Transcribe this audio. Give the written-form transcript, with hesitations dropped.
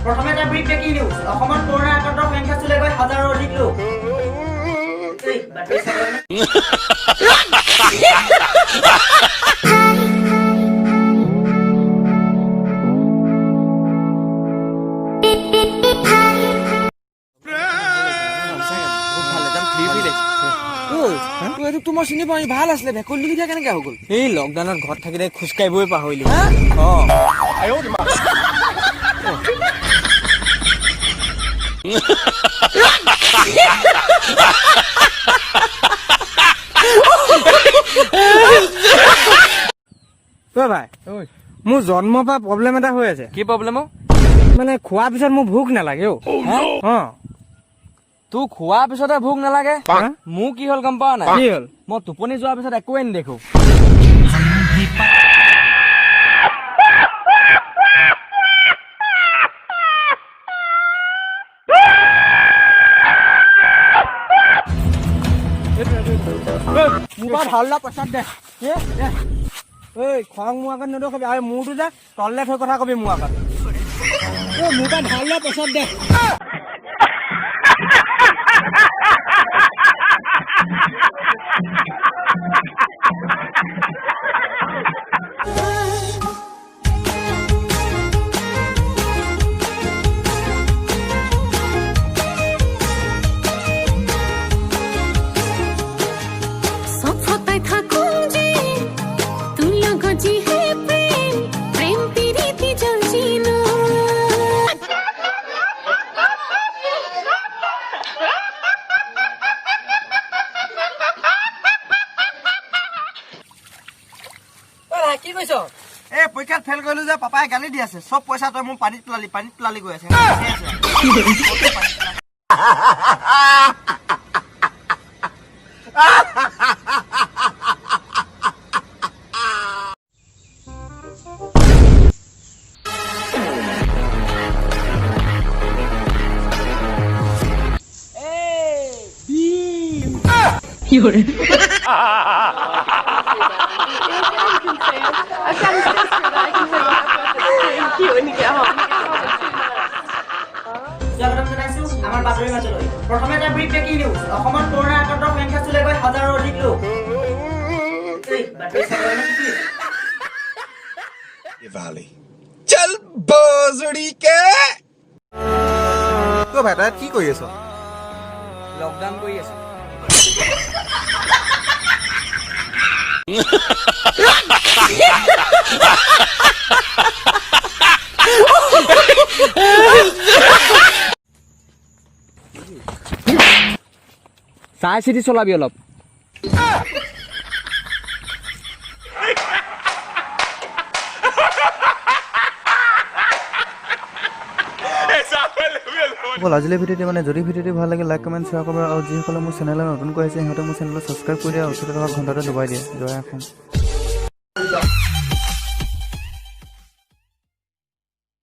প্ৰথমে এটা brief breaking news অসমত কৰোনা আক্ৰান্তৰ সংখ্যা চুলে গৈ হাজাৰৰ অধিক লোক তোমাৰ চিনি পাওঁ ভাল আছিলে ভেকুল লিখা কেনেকে হৈ গ'ল এই লকডাউনত ঘৰত থাকিলে খোজকাঢ়িবই পাহৰিলো ভাই মোৰ জন্মৰ পৰা প্ৰব্লেম এটা হৈ আছে কি প্ৰব্লেম মানে খোৱাৰ পিছত মোৰ ভোক নালাগে তোৰ খোৱাৰ পিছতে ভোক নালাগে মোৰ কি হ'ল গম পাৱ নাই কি হ'ল মই টোপনি যোৱাৰ পিছত একোৱে নেদেখো মোবাইল হাল্লা পইচা দে খং মোৰ আগত নেদেখাবি আৰু মোৰতো যে তললে থৈ কথা কবি মোৰ আগত মোবাইল হাল্লা পইচা দে কি কৈছ এই পৰীক্ষাত ফেল কৰিলো যে পাপাই গালি দি আছে চব পইচা তই মোৰ পানীত পেলালি গৈ আছে কি হৰে আমাৰ বাতৰি মাজলৈ প্ৰথমে এটা ব্ৰিফ ব্ৰেকিং নিউজ অসমত কৰোনা আক্ৰান্তৰ সংখ্যা চুলে গৈ হাজাৰৰ অধিক লোক চল বজড়ি কে তো ভাই তই কি কৰি আছ লকডাউন কৰি আছো চাই চিতি চলাবি অলপ আজিলৈ ভিডিঅ'টি মানে যদি ভিডিঅ'টি ভাল লাগে লাইক কমেণ্ট শ্বেয়াৰ কৰিব আৰু যিসকলে মোৰ চেনেলত নতুনকৈ আহিছে সিহঁতে মোৰ চেনেলত ছাবস্ক্ৰাইব কৰি দিয়া ওচৰতে থকা ঘণ্টাটো দবাই দিয়ে জয় অসম